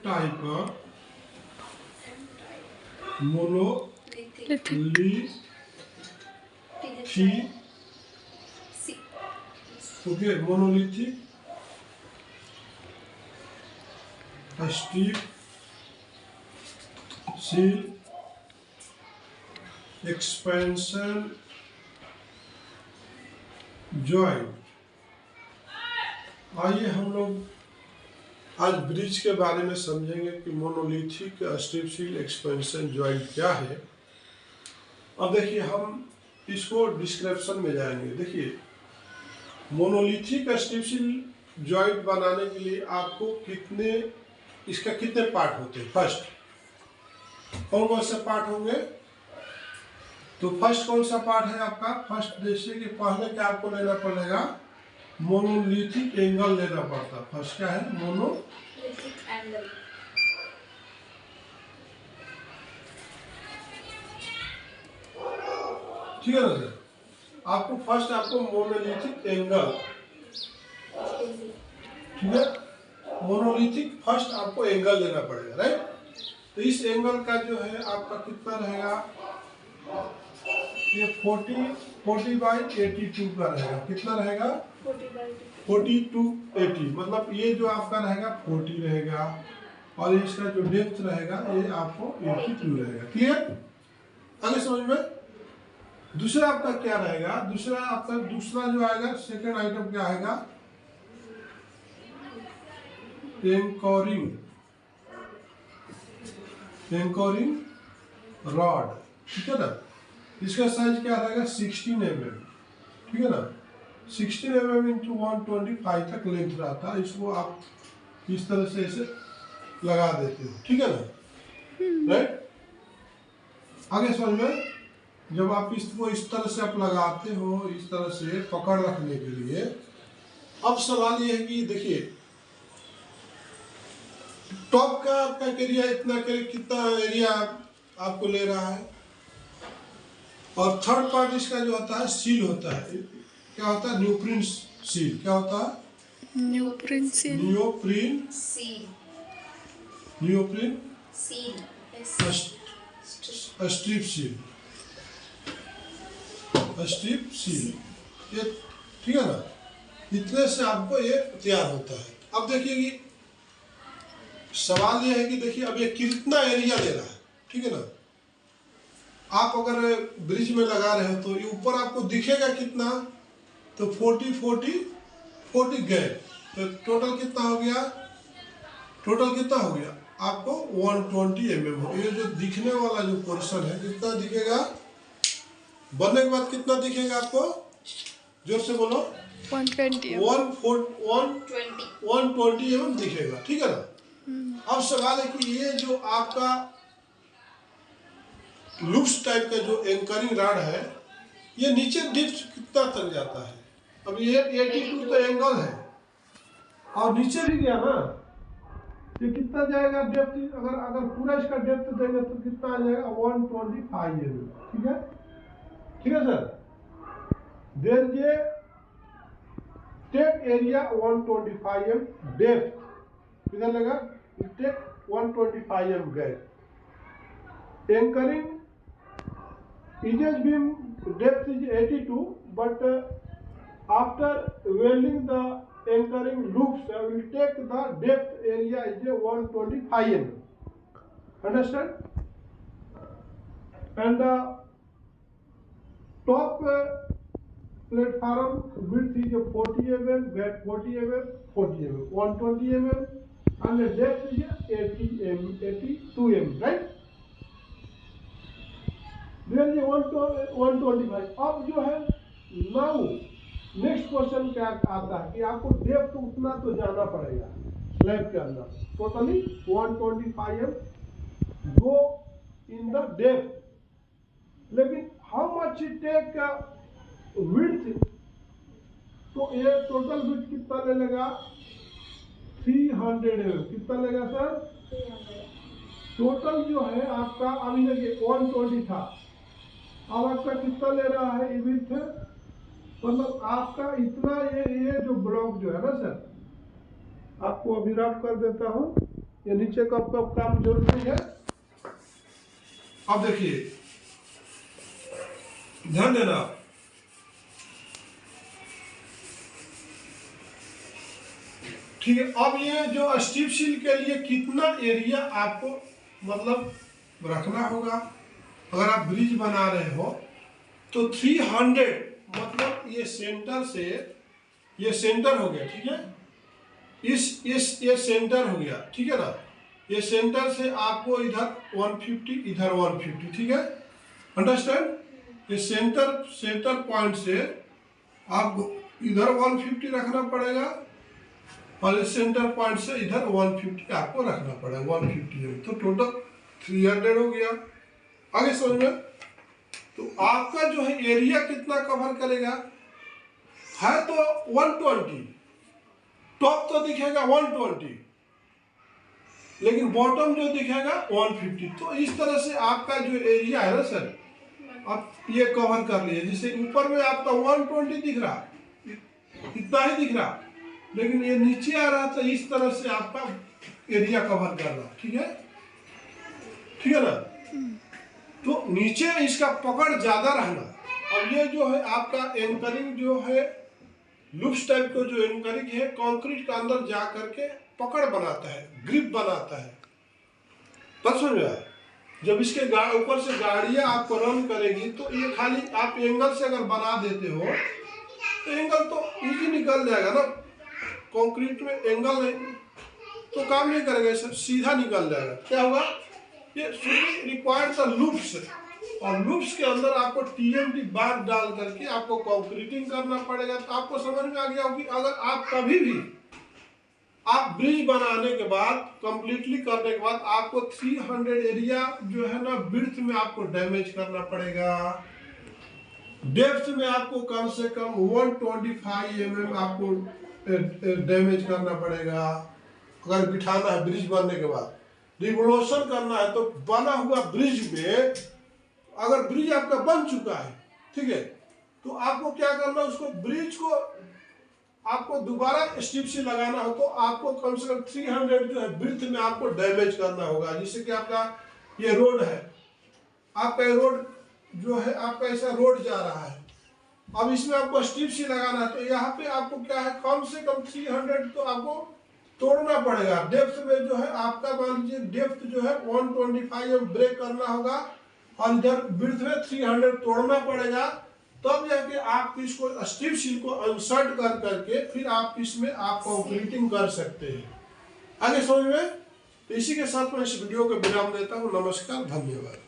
Type of monolithic monolithic strip seal expansion joint। आइए हम लोग आज ब्रिज के बारे में समझेंगे कि monolithic strip seal expansion joint क्या है। अब देखिए हम इसको डिस्क्रिप्शन में जाएंगे। देखिए मोनोलिथिक स्ट्रिप सील जॉइंट बनाने के लिए आपको इसका कितने पार्ट होते हैं। फर्स्ट कौन से पार्ट होंगे, तो फर्स्ट कौन सा पार्ट है आपका। फर्स्ट जैसे कि पहले क्या आपको लेना पड़ेगा, मोनोलिथिक एंगल लेना पड़ता। फर्स्ट क्या है, मोनोलिथिक एंगल। ठीक है ना सर, आपको फर्स्ट मोनोलिथिक एंगल, ठीक है, मोनोलिथिक फर्स्ट आपको एंगल लेना पड़ेगा, राइट। तो इस एंगल का जो है आपका कितना रहेगा, ये 40 बाई 82 का रहेगा। कितना रहेगा, 40 to 80, मतलब ये जो आपका रहेगा 40 रहेगा और इसका जो डेप्थ रहेगा ये आपको 82 रहेगा। क्लियर, आगे समझ में। दूसरा आपका क्या रहेगा, दूसरा जो आएगा सेकंड आइटम क्या आएगा, एंकोरिंग रॉड। ठीक है ना, इसका साइज क्या रहेगा 16 mm। ठीक है ना, 16 mm इंटू 125 तक लेंथ रहता है। इसको आप इस तरह से इसे लगा देते हो। ठीक है ना, राइट। आगे समझ में, जब आप इसको इस तरह से आप लगाते हो, इस तरह से पकड़ रखने के लिए, अब सवाल ये है कि देखिए टॉप का आपका एरिया इतना कितना एरिया आपको ले रहा है, और थर्ड पार्ट इसका जो होता है सील होता है। क्या होता है, न्यूप्रिन सील। क्या होता है, न्यूप्रिन सील स्ट्रिप सील ये। ठीक है ना, इतने से आपको ये तैयार होता है। अब देखिए कि सवाल ये है कि देखिए अब ये कितना एरिया ले रहा है। ठीक है ना, आप अगर ब्रिज में लगा रहे हो तो ये ऊपर आपको दिखेगा कितना, तो 40 गए, तो टोटल कितना हो गया, आपको 120 mm हो। ये जो दिखने वाला जो पोर्शन है कितना दिखेगा, बनने के बाद कितना दिखेगा आपको, जोर से बोलो, 120 mm दिखेगा। ठीक है ना। अब सवाल है कि ये जो आपका लूप्स टाइप का जो एंकरिंग रॉड है, ये नीचे डिप्थ कितना तक जाता है। अब ये 82 तो एंगल है और नीचे भी गया ना, ये कितना जाएगा डेप्थ, अगर पूरा इसका डेप्थ देंगे तो कितना आ जाएगा, 125 mm। ठीक है, सर। देन ये टेक एरिया 125 mm डेप्थ, कितना लगा, टेक 125 mm गए। Anchoring edge beam depth is 82, but after welding the anchoring loops, I will take the depth area is 125 mm. Understand? And the top platform width is 40 mm, gap 40 mm, 120 mm, and the depth is 82 mm, right? 125। अब जो है now next question क्या आता है कि आपको depth उतना तो जाना पड़ेगा स्लैब के अंदर, totally 125 m go in the depth, लेकिन हाउ मच टेक विड्थ, तो ये टोटल विड्थ कितना ले लेगा, 300 mm। कितना लेगा सर, 300। टोटल जो है आपका अभी देखिए 120 था, अब आपका कितना ले रहा है विड्थ, मतलब आपका इतना ये जो ब्लॉक जो है ना सर, आपको अभी रफ कर देता हूं। ये नीचे का काम जरूरत नहीं है। अब देखिए, ध्यान देना, ठीक है। अब ये जो स्टीप सील के लिए कितना एरिया आपको मतलब रखना होगा, अगर आप ब्रिज बना रहे हो तो 300, मतलब ये सेंटर से, ये सेंटर हो गया, ठीक है, ये सेंटर हो गया, ठीक है ना, ये सेंटर से आपको इधर 150, इधर 150, ठीक है, अंडरस्टैंड। ये सेंटर पॉइंट से आपको इधर 150 रखना पड़ेगा और इस सेंटर पॉइंट से इधर 150 आपको रखना पड़ेगा, 150, तो टोटल 300 हो गया। आगे समझ में, तो आपका जो है एरिया कितना कवर करेगा, है तो 120, टॉप तो दिखेगा 120, लेकिन बॉटम जो दिखेगा 150। तो इस तरह से आपका जो एरिया है ना सर, आप ये कवर कर लिए, जिससे ऊपर में आपका 120 दिख रहा, इतना ही दिख रहा, लेकिन ये नीचे आ रहा, तो इस तरह से आपका एरिया कवर कर रहा, ठीक है, ठीक है ना। तो नीचे इसका पकड़ ज्यादा रहना। अब ये जो है आपका एंकरिंग जो है, लूप्स टाइप का जो एंकरिंग है, कंक्रीट के अंदर जा करके पकड़ बनाता है, ग्रिप बनाता है। बस समझ में आया? जब इसके ऊपर से गाड़ियां आपको रन करेगी, तो ये खाली आप एंगल से अगर बना देते हो तो एंगल तो इजी निकल जाएगा ना, कंक्रीट में एंगल नहीं तो काम नहीं करेगा, सब सीधा निकल जाएगा। क्या होगा, ये रिक्वायर्ड था लूप्स, और लूप्स के अंदर आपको टीएमटी बार डाल करके आपको कंक्रीटिंग करना पड़ेगा। तो आपको समझ में आ गया होगी, अगर आप कभी भी आप ब्रिज बनाने के बाद, कंप्लीटली करने के बाद, आपको 300 एरिया जो है ना विड्थ में आपको डैमेज करना पड़ेगा, डेप्थ में आपको कम से कम 125 mm आपको डैमेज करना पड़ेगा। अगर बिठाना है ब्रिज बनने के बाद, रिवोल्यूशन करना है, तो बना हुआ ब्रिज में, अगर ब्रिज आपका बन चुका है, ठीक है, तो आपको क्या करना है, उसको ब्रिज को आपको दोबारा स्ट्रिप से लगाना हो, तो आपको कम से कम 300 जो है ब्रिथ में आपको डैमेज करना होगा। जिससे कि आपका ये रोड है, आपका ये रोड जो है, आपका ऐसा रोड जा रहा है, अब इसमें आपको स्ट्रिप से लगाना है, तो यहाँ पे आपको क्या है, कम से कम 300 तो आपको तोड़ना पड़ेगा। डेप्थ में जो है आपका, मान लीजिए डेप्थ जो है 125 ब्रेक करना होगा, और इधर ब्रिथ में 300 तोड़ना पड़ेगा, तब जाके आप इसको स्ट्रिप सील को इंसर्ट कर करके फिर आप इसमें आप कंक्रीटिंग कर सकते हैं। आगे समझ में? तो इसी के साथ मैं इस वीडियो को विराम देता हूँ। नमस्कार, धन्यवाद।